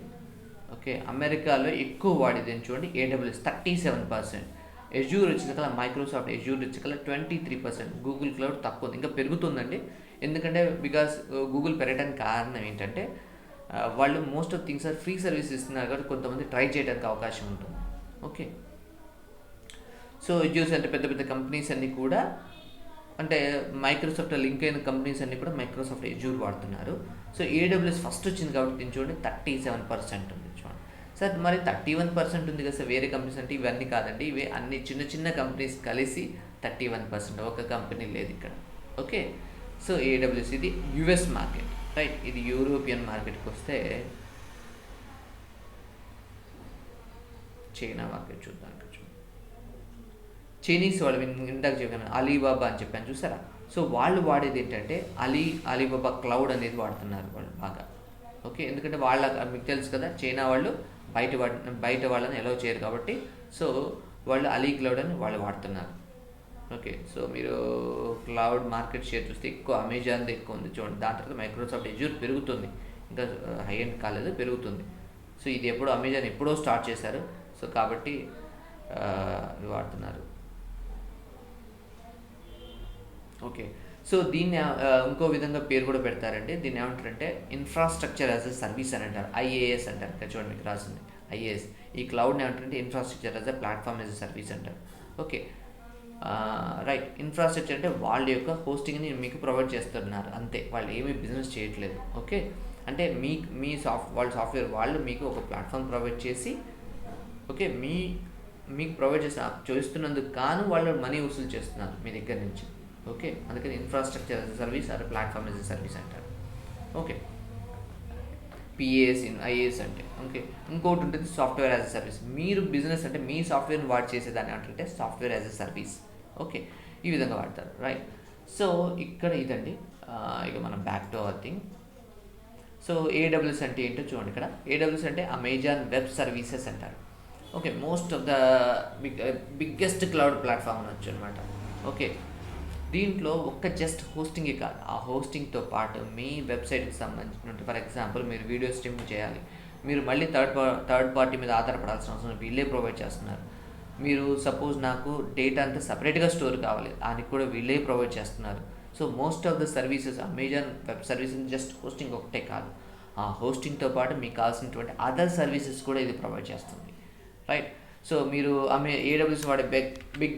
ఓకే, అమెరికాలో ఎక్కువ వాడేది అని చూడండి ఏడబ్ల్యూఎస్ 37%, ఎజ్యూర్ వచ్చేకల్లా మైక్రోసాఫ్ట్ ఎజ్యూర్ వచ్చేకల్లా 23%, గూగుల్ క్లౌడ్ తక్కువ ఉంది, ఇంకా పెరుగుతుందండి. ఎందుకంటే బికాస్ గూగుల్ పెరగడానికి కారణం ఏంటంటే వాళ్ళు most of things free service ఇస్తున్నారు కాబట్టి కొంతమంది ట్రై చేయడానికి అవకాశం ఉంటుంది. ఓకే, సో ఎజ్యూర్స్ అంటే పెద్ద పెద్ద కంపెనీస్ అన్నీ కూడా, అంటే మైక్రోసాఫ్ట్ లింక్ అయిన కంపెనీస్ అన్నీ కూడా మైక్రోసాఫ్ట్ ఎజ్యూర్ వాడుతున్నారు. సో ఏడబ్ల్యూఎస్ ఫస్ట్ వచ్చింది కాబట్టి దీన్ని చూడండి 37% ఉంది. చూడండి సార్, మరి 31% ఉంది కదా సార్ వేరే కంపెనీస్ అంటే, ఇవన్నీ కాదండి, ఇవి అన్ని చిన్న చిన్న కంపెనీస్ కలిసి 31%, ఒక కంపెనీ లేదు ఇక్కడ. ఓకే, సో ఏడబ్ల్యూఎస్ ఇది యుఎస్ మార్కెట్, రైట్. ఇది యూరోపియన్ మార్కెట్కి వస్తే చైనా మార్కెట్ చూద్దాం. చైనీస్ వాళ్ళు ఇందాక చెప్పాను అలీబాబా అని చెప్పాను చూసారా, సో వాళ్ళు వాడేది ఏంటంటే అలీబాబా క్లౌడ్ అనేది వాడుతున్నారు వాళ్ళు బాగా. ఓకే, ఎందుకంటే మీకు తెలుసు కదా, చైనా వాళ్ళు బయట వాళ్ళని ఎలవ్ చేయరు కాబట్టి సో వాళ్ళు అలీ క్లౌడ్ అని వాళ్ళు వాడుతున్నారు. ఓకే, సో మీరు క్లౌడ్ మార్కెట్ షేర్ చూస్తే ఎక్కువ అమెజాన్ది ఎక్కువ ఉంది చూడండి. దాని తర్వాత మైక్రోసాఫ్ట్ ఎజ్యూర్ పెరుగుతుంది, ఇంకా హై ఎండ్ కాలేదు, పెరుగుతుంది. సో ఇది అమెజాన్ ఎప్పుడో స్టార్ట్ చేశారు, సో కాబట్టి ఇవి వాడుతున్నారు. ఓకే, సో దీన్ని ఇంకో విధంగా పేరు కూడా పెడతారండి. దీన్ని ఏమంటారంటే ఇన్ఫ్రాస్ట్రక్చర్ యాజ్ ఎ సర్వీస్ అని అంటారు, ఐఏఎస్ అంటారు. ఇక్కడ చూడండి మీకు రాసింది ఐఏఎస్. ఈ క్లౌడ్ని ఏమంటారంటే infrastructure as a platform as a service అంటారు. Okay, right. ఇన్ఫ్రాస్ట్రక్చర్ అంటే వాళ్ళ యొక్క హోస్టింగ్ని మీకు ప్రొవైడ్ చేస్తున్నారు అంతే, వాళ్ళు ఏమీ బిజినెస్ చేయట్లేదు. ఓకే, అంటే వాళ్ళ సాఫ్ట్వేర్ వాళ్ళు మీకు ఒక ప్లాట్ఫామ్ ప్రొవైడ్ చేసి ఓకే మీకు ప్రొవైడ్ చేస్తున్నందుకు కాను వాళ్ళు మనీ వసూలు చేస్తున్నారు మీ దగ్గర నుంచి. ఓకే, అందుకని infrastructure as a service or platform as a service అంటారు. ఓకే, పిఏఎస్ ఐఏఎస్ అంటే. ఓకే, ఇంకోటి ఉంటుంది సాఫ్ట్వేర్ యాజ్ ఎ సర్వీస్. మీరు బిజినెస్ అంటే మీ సాఫ్ట్వేర్ని చేసేదాన్ని అంటే software as a service. Okay, ఈ విధంగా వాడతారు. రైట్. సో ఇక్కడ ఇదండి. ఇక మనం back to our thing. So AWS అంటే ఏంటో చూడండి. ఇక్కడ ఏడబ్ల్యూఎస్ అంటే అమెజాన్ వెబ్ సర్వీసెస్ అంటారు. Okay, most of the biggest cloud platform అనొచ్చు అనమాట. ఓకే, దీంట్లో జస్ట్ హోస్టింగే కాదు, ఆ హోస్టింగ్తో పాటు మీ వెబ్సైట్కి సంబంధించిన ఫర్ ఎగ్జాంపుల్ మీరు వీడియో స్ట్రీమ్ చేయాలి, మీరు మళ్ళీ థర్డ్ పార్టీ మీద ఆధారపడాల్సిన అవసరం వీళ్ళే ప్రొవైడ్ చేస్తున్నారు. మీరు సపోజ్ నాకు డేటా అంతా సపరేట్గా స్టోర్ కావాలి, దానికి కూడా వీళ్ళే ప్రొవైడ్ చేస్తున్నారు. So most of the services Amazon web services just hosting ఒకటే కాదు, ఆ హోస్టింగ్తో పాటు మీకు కావాల్సినటువంటి అదర్ సర్వీసెస్ కూడా ఇది ప్రొవైడ్ చేస్తుంది. రైట్. సో మీరు ఏడబ్ల్యూఎస్ వాడే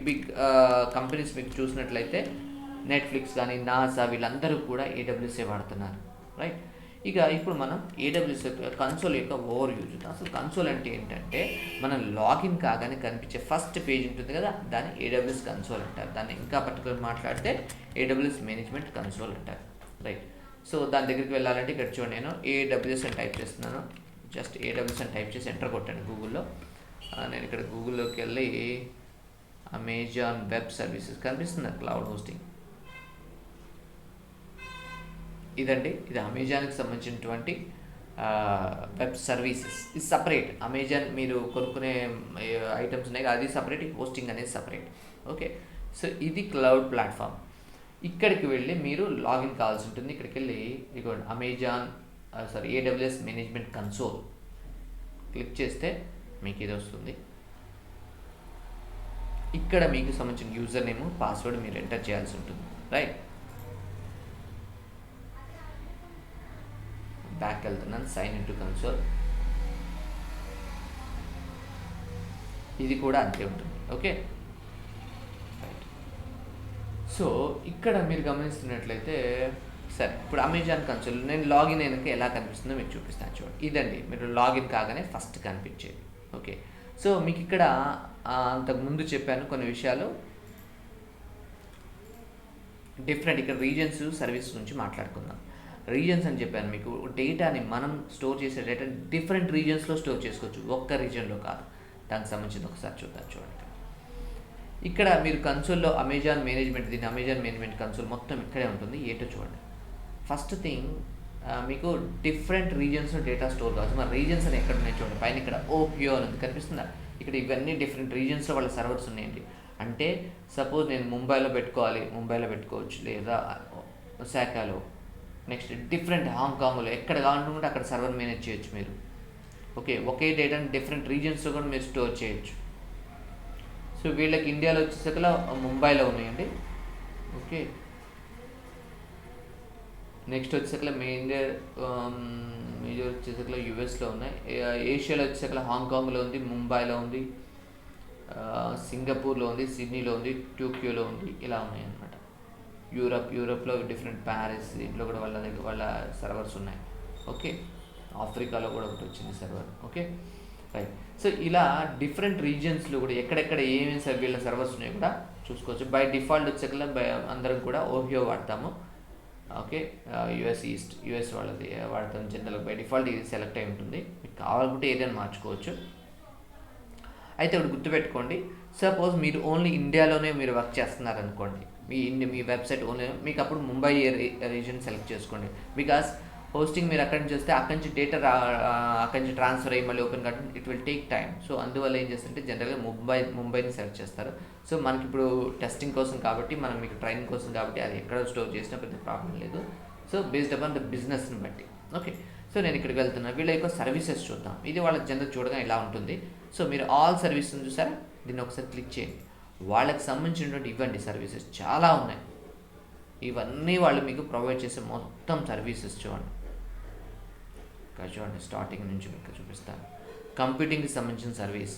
బిగ్ కంపెనీస్ మీకు చూసినట్లయితే నెట్ఫ్లిక్స్ కానీ నాసా వీళ్ళందరూ కూడా ఏడబ్ల్యూఎస్ఏ వాడుతున్నారు. రైట్. ఇక ఇప్పుడు మనం ఏడబ్ల్యూఎస్ కన్సోల్ యొక్క ఓవర్ వ్యూ చూద్దాం. అసలు కన్సోల్ అంటే ఏంటంటే మనం లాగిన్ కాగానే కనిపించే ఫస్ట్ పేజ్ ఉంటుంది కదా, దాన్ని ఏడబ్ల్యూఎస్ కన్సోల్ అంటారు. దాన్ని ఇంకా పర్టికులర్ మాట్లాడితే ఏడబ్ల్యూఎస్ మేనేజ్మెంట్ కన్సోల్ అంటారు. రైట్. సో దాని దగ్గరికి వెళ్ళాలంటే ఇక్కడ చూడండి, నేను ఏడబ్ల్యూఎస్ అని టైప్ చేస్తున్నాను. జస్ట్ ఏడబ్ల్యూఎస్ అని టైప్ చేసి ఎంటర్ కొట్టాను గూగుల్లో. నేను ఇక్కడ గూగుల్లోకి వెళ్ళి అమెజాన్ వెబ్ సర్వీసెస్ కనిపిస్తుంది, క్లౌడ్ హోస్టింగ్ ఇదండి. ఇది అమెజాన్కి సంబంధించినటువంటి వెబ్ సర్వీసెస్. ఇది సపరేట్. అమెజాన్ మీరు కొనుక్కునే ఐటమ్స్ ఉన్నాయి, అది సపరేట్, హోస్టింగ్ అనేది సపరేట్. ఓకే, సో ఇది క్లౌడ్ ప్లాట్ఫామ్. ఇక్కడికి వెళ్ళి మీరు లాగిన్ కావాల్సి ఉంటుంది. ఇక్కడికి వెళ్ళి ఇదిగోండి ఏడబ్ల్యూఎస్ మేనేజ్మెంట్ కన్సోల్ క్లిక్ చేస్తే మీకు ఇది వస్తుంది. ఇక్కడ మీకు సంబంధించిన యూజర్ నేమ్ పాస్వర్డ్ మీరు ఎంటర్ చేయాల్సి ఉంటుంది. రైట్. బ్యాక్ వెళ్తున్నాను, సైన్ ఇన్ టు కన్సోల్. ఇది కూడా అంతే ఉంటుంది. Okay, right. సో ఇక్కడ మీరు గమనిస్తున్నట్లయితే సరే, ఇప్పుడు అమెజాన్ కన్సోల్ నేను లాగిన్ అయినాక ఎలా కనిపిస్తుందో మీకు చూపిస్తాను చూడండి. ఇదండి మీరు లాగిన్ కాగానే ఫస్ట్ కనిపించేది. ఓకే, సో మీకు ఇక్కడ అంతకుముందు చెప్పాను కొన్ని విషయాలు డిఫరెంట్. ఇక్కడ రీజన్స్ సర్వీస్ నుంచి మాట్లాడుకుందాం. రీజన్స్ అని చెప్పాను మీకు, డేటాని మనం స్టోర్ చేసే డేటా డిఫరెంట్ రీజన్స్లో స్టోర్ చేసుకోవచ్చు, ఒక్క రీజన్లో కాదు. దానికి సంబంధించి ఒకసారి చూడండి. ఇక్కడ మీరు కన్సోల్లో అమెజాన్ మేనేజ్మెంట్, దీన్ని అమెజాన్ మేనేజ్మెంట్ కన్సోల్ మొత్తం ఇక్కడే ఉంటుంది. ఏంటో చూడండి. ఫస్ట్ థింగ్ మీకు డిఫరెంట్ రీజన్స్లో డేటా స్టోర్ కావచ్చు. మరి రీజన్స్ అని ఎక్కడ ఉన్నాయి చూడండి, పైన ఇక్కడ ఓపియో అని కనిపిస్తుందా? ఇక్కడ ఇవన్నీ డిఫరెంట్ రీజన్స్లో వాళ్ళ సర్వర్స్ ఉన్నాయండి. అంటే సపోజ్ నేను ముంబైలో పెట్టుకోవచ్చు, లేదా ఒసాకాలో, నెక్స్ట్ డిఫరెంట్ హాంకాంగ్లో, ఎక్కడ కావాలనుకుంటే అక్కడ సర్వర్ మేనేజ్ చేయొచ్చు మీరు. ఓకే, ఒకే డేటాని డిఫరెంట్ రీజన్స్లో కూడా మీరు స్టోర్ చేయొచ్చు. సో వీళ్ళకి ఇండియాలో వచ్చేసరికల్లా ముంబైలో ఉన్నాయండి. ఓకే, నెక్స్ట్ వచ్చేసరికల్లా మేజర్ వచ్చేసరికల్లా యూఎస్లో ఉన్నాయి. ఏషియాలో వచ్చేసరికల్లా హాంకాంగ్లో ఉంది, ముంబైలో ఉంది, సింగపూర్లో ఉంది, సిడ్నీలో ఉంది, టోక్యోలో ఉంది, ఇలా ఉన్నాయి అన్నమాట. యూరప్లో డిఫరెంట్ ప్యారిస్, దీంట్లో కూడా వాళ్ళ సర్వర్స్ ఉన్నాయి. ఓకే, ఆఫ్రికాలో కూడా ఒకటి వచ్చింది సర్వర్. Okay, right. సో ఇలా డిఫరెంట్ రీజియన్స్లో కూడా ఎక్కడెక్కడ ఏమేమి వీళ్ళ సర్వర్స్ ఉన్నాయో కూడా చూసుకోవచ్చు. బై డిఫాల్ట్ వచ్చేకల్లా అందరం కూడా ఓహియో వాడతాము. ఓకే, యూఎస్ వాళ్ళది వాడతాం జనరల్గా. బై డిఫాల్ట్ ఇది సెలెక్ట్ అయి ఉంటుంది. మీకు కావాలనుకుంటే ఏదైనా మార్చుకోవచ్చు. అయితే ఇప్పుడు గుర్తుపెట్టుకోండి, సపోజ్ మీరు ఓన్లీ ఇండియాలోనే మీరు వర్క్ చేస్తున్నారనుకోండి, మీ వెబ్సైట్ ఓన్లీ మీకు అప్పుడు ముంబై రీజన్ సెలెక్ట్ చేసుకోండి. బికాస్ హోస్టింగ్ మీరు అక్కడి నుంచి వస్తే అక్కడి నుంచి డేటా అక్కడి నుంచి ట్రాన్స్ఫర్ అయ్యి మళ్ళీ ఓపెన్ కావడం it will take time. So అందువల్ల ఏం చేస్తుంటే జనరల్గా ముంబైని సెలెక్ట్ చేస్తారు. సో మనకి ఇప్పుడు టెస్టింగ్ కోసం కాబట్టి, మనం మీకు ట్రైనింగ్ కోసం కాబట్టి అది ఎక్కడ స్టోర్ చేసినా పెద్ద ప్రాబ్లం లేదు. సో బేస్డ్ అపాన్ ద బిజినెస్ని బట్టి. ఓకే, సో నేను ఇక్కడికి వెళ్తున్నా. వీళ్ళ యొక్క సర్వీసెస్ చూద్దాం. ఇది వాళ్ళ జనరల్ చూడగా ఇలా ఉంటుంది. సో మీరు ఆల్ సర్వీసెస్ చూసారా, దీన్ని ఒకసారి క్లిక్ చేయండి. వాళ్ళకి సంబంధించినటువంటి ఇవ్వండి సర్వీసెస్ చాలా ఉన్నాయి. ఇవన్నీ వాళ్ళు మీకు ప్రొవైడ్ చేసే మొత్తం సర్వీసెస్ చూడండి. స్టార్టింగ్ నుంచి మీకు చూపిస్తాను. కంప్యూటింగ్కి సంబంధించిన సర్వీస్,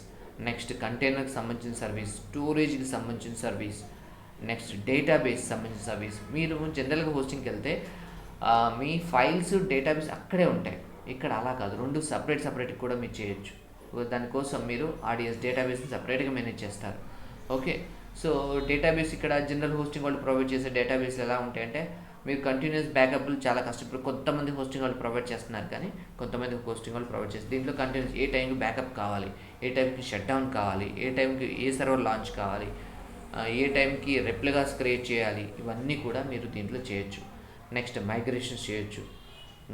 నెక్స్ట్ కంటైనర్కి సంబంధించిన సర్వీస్, స్టోరేజ్కి సంబంధించిన సర్వీస్, నెక్స్ట్ డేటాబేస్ సంబంధించిన సర్వీస్. మీరు జనరల్గా హోస్టింగ్కి వెళ్తే మీ ఫైల్స్ డేటాబేస్ అక్కడే ఉంటాయి. ఇక్కడ అలా కాదు, రెండు సపరేట్ కూడా మీరు చేయొచ్చు. దానికోసం మీరు ఆర్డిఎస్ డేటాబేస్ని సపరేట్గా మేనేజ్ చేస్తారు. ఓకే, సో డేటాబేస్ ఇక్కడ జనరల్ హోస్టింగ్ వాళ్ళు ప్రొవైడ్ చేసే డేటాబేస్ ఎలా ఉంటాయంటే మీరు కంటిన్యూస్ బ్యాకప్లు చాలా కష్టపడి కొంతమంది హోస్టింగ్ వాళ్ళు ప్రొవైడ్ చేస్తున్నారు, కానీ కొంతమంది హోస్టింగ్ వాళ్ళు ప్రొవైడ్ చేస్తారు. దీంట్లో కంటిన్యూస్ ఏ టైంకి బ్యాకప్ కావాలి, ఏ టైంకి షట్ డౌన్ కావాలి, ఏ టైంకి ఏ సర్వర్ లాంచ్ కావాలి, ఏ టైంకి రెప్లికాస్ క్రియేట్ చేయాలి, ఇవన్నీ కూడా మీరు దీంట్లో చేయొచ్చు. నెక్స్ట్ మైగ్రేషన్స్ చేయొచ్చు.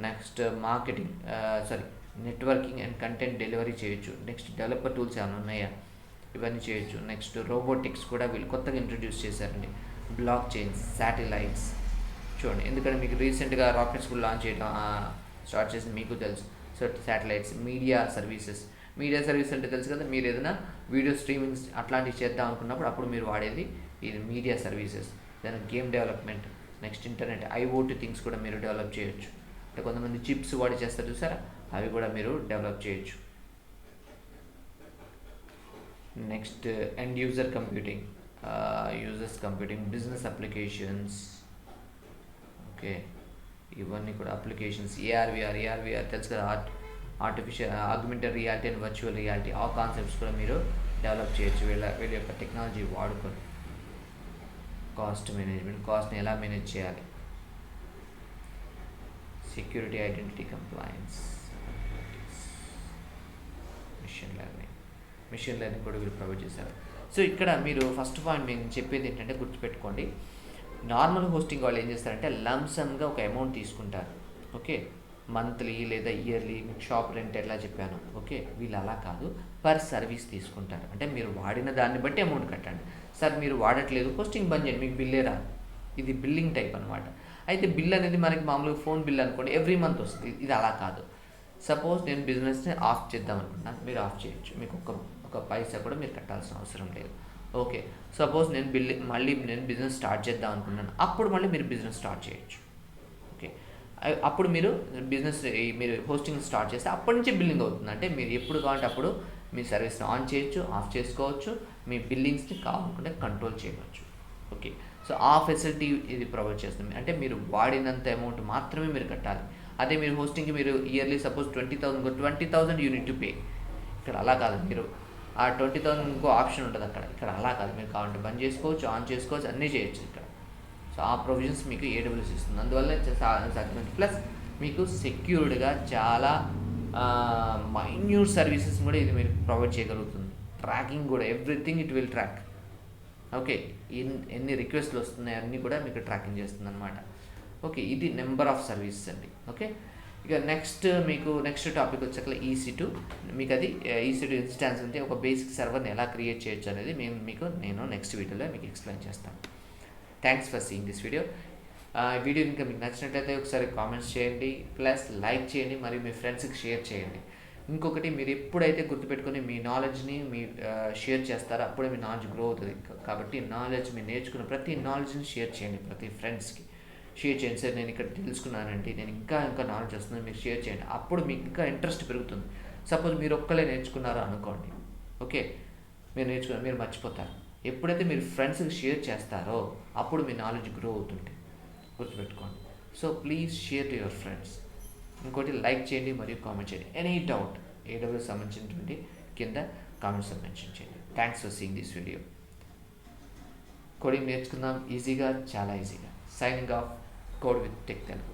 Next networking and content delivery చేయొచ్చు. నెక్స్ట్ డెవలపర్ టూల్స్ ఏమైనా ఉన్నాయా, ఇవన్నీ చేయొచ్చు. నెక్స్ట్ రోబోటిక్స్ కూడా వీళ్ళు కొత్తగా ఇంట్రడ్యూస్ చేశారండి. బ్లాక్ చైన్స్, శాటిలైట్స్ చూడండి, ఎందుకంటే మీకు రీసెంట్గా రాకెట్స్ కూడా లాంచ్ చేయడం స్టార్ట్ చేసింది మీకు తెలుసు. సో శాటిలైట్స్, మీడియా సర్వీసెస్ అంటే తెలుసు కదా, మీరు ఏదైనా వీడియో స్ట్రీమింగ్స్ అట్లాంటివి చేద్దాం అనుకున్నప్పుడు అప్పుడు మీరు వాడేది ఇది మీడియా సర్వీసెస్. దాని game development, next internet, IoT things కూడా మీరు డెవలప్ చేయొచ్చు. అంటే కొంతమంది చిప్స్ వాడి చేస్తారు చూసారా, అవి కూడా మీరు డెవలప్ చేయొచ్చు. Next end user computing, business applications. Okay, ఇవన్నీ కూడా అప్లికేషన్స్. ఏఆర్విఆర్ తెలుసు కదా, artificial augmented reality and virtual reality, ఆ కాన్సెప్ట్స్ కూడా మీరు డెవలప్ చేయొచ్చు వీళ్ళ యొక్క టెక్నాలజీ వాడుకొని. కాస్ట్ మేనేజ్మెంట్, కాస్ట్ని ఎలా మేనేజ్ చేయాలి, security, identity, compliance, machine learning కూడా వీళ్ళు ప్రొవైడ్ చేశారు. సో ఇక్కడ మీరు ఫస్ట్ పాయింట్ నేను చెప్పేది ఏంటంటే గుర్తుపెట్టుకోండి, నార్మల్ హోస్టింగ్ వాళ్ళు ఏం చేస్తారంటే లంసమ్గా ఒక అమౌంట్ తీసుకుంటారు. ఓకే, మంత్లీ లేదా ఇయర్లీ, మీకు షాప్ రెంట్ ఎలా చెప్పాను. ఓకే, వీళ్ళు అలా కాదు, పర్ సర్వీస్ తీసుకుంటారు. అంటే మీరు వాడిన దాన్ని బట్టి అమౌంట్ కట్టండి. సార్ మీరు వాడట్లేదు, హోస్టింగ్ బంద్ చేయండి, మీకు బిల్లే రాదు. ఇది బిల్లింగ్ టైప్ అనమాట. అయితే బిల్ అనేది మనకి మామూలుగా ఫోన్ బిల్ అనుకోండి, ఎవ్రీ మంత్ వస్తుంది. ఇది అలా కాదు. సపోజ్ నేను బిజినెస్ని ఆఫ్ చేద్దాం అనుకుంటున్నాను, మీరు ఆఫ్ చేయొచ్చు, మీకు ఒక పైసా కూడా మీరు కట్టాల్సిన అవసరం లేదు. ఓకే, సపోజ్ నేను బిజినెస్ స్టార్ట్ చేద్దాం అనుకున్నాను, అప్పుడు మళ్ళీ మీరు బిజినెస్ స్టార్ట్ చేయొచ్చు. ఓకే, అప్పుడు మీరు హోస్టింగ్ స్టార్ట్ చేస్తే అప్పటి నుంచి బిల్లింగ్ అవుతుంది. అంటే మీరు ఎప్పుడు కావాలంటే అప్పుడు మీ సర్వీస్ని ఆన్ చేయొచ్చు, ఆఫ్ చేసుకోవచ్చు, మీ బిల్లింగ్స్ని కావాలనుకుంటే కంట్రోల్ చేయవచ్చు. ఓకే, సో ఆ ఫెసిలిటీ ఇది ప్రొవైడ్ చేస్తుంది. అంటే మీరు వాడినంత అమౌంట్ మాత్రమే మీరు కట్టాలి. అదే మీరు హోస్టింగ్కి మీరు yearly suppose 20,000 unit to pay. ఇక్కడ అలా కాదు, మీరు ఆ 20,000 ఇంకో ఆప్షన్ ఉంటుంది ఇక్కడ అలా కాదు, మీరు కావాలంటే బంద్ చేసుకోవచ్చు, ఆన్ చేసుకోవచ్చు, అన్నీ చేయొచ్చు ఇక్కడ. సో ఆ ప్రొవిజన్స్ మీకు AWS ఇస్తుంది. అందువల్ల ప్లస్ మీకు సెక్యూర్డ్గా చాలా మైన్యూట్ సర్వీసెస్ కూడా ఇది మీరు ప్రొవైడ్ చేయగలుగుతుంది. ట్రాకింగ్ కూడా, everything it will track. Okay, ఎన్ని రిక్వెస్ట్లు వస్తున్నాయి అన్నీ కూడా మీకు ట్రాకింగ్ చేస్తుంది అనమాట. ఓకే, ఇది నెంబర్ ఆఫ్ సర్వీసెస్ అండి. ఓకే, ఇక నెక్స్ట్ టాపిక్ వచ్చాక EC2. మీకు అది EC2 ఇన్స్టాన్స్ అంటే ఒక బేసిక్ సర్వర్ని ఎలా క్రియేట్ చేయొచ్చు అనేది నేను నెక్స్ట్ వీడియోలో మీకు ఎక్స్ప్లెయిన్ చేస్తాను. Thanks for seeing this video. Video ఇంకా మీకు నచ్చినట్లయితే ఒకసారి కామెంట్స్ చేయండి, ప్లస్ లైక్ చేయండి, మరియు మీ ఫ్రెండ్స్కి షేర్ చేయండి. ఇంకొకటి, మీరు ఎప్పుడైతే గుర్తుపెట్టుకొని మీ నాలెడ్జ్ని షేర్ చేస్తారో అప్పుడే మీ నాలెడ్జ్ గ్రో అవుతుంది. కాబట్టి మీరు నేర్చుకున్న ప్రతి నాలెడ్జ్ని షేర్ చేయండి, ప్రతి ఫ్రెండ్స్కి షేర్ చేయండి. సార్ నేను ఇక్కడ తెలుసుకున్నానండి, నేను ఇంకా నాలెడ్జ్ వస్తుంది, మీరు షేర్ చేయండి. అప్పుడు మీకు ఇంకా ఇంట్రెస్ట్ పెరుగుతుంది. సపోజ్ మీరు ఒక్కలే నేర్చుకున్నారో అనుకోండి, ఓకే, మీరు మర్చిపోతారు. ఎప్పుడైతే మీరు ఫ్రెండ్స్కి షేర్ చేస్తారో అప్పుడు మీ నాలెడ్జ్ గ్రో అవుతుంది, గుర్తుపెట్టుకోండి. So please share to your friends. ఇంకోటి, లైక్ చేయండి మరియు కామెంట్ చేయండి. ఎనీ డౌట్ AWS సంబంధించినటువంటి కింద కామెంట్స్ మెన్షన్ చేయండి. Thanks for seeing this video. Coding నేర్చుకుందాం ఈజీగా, చాలా ఈజీగా. Signing off, code with tech Telugu.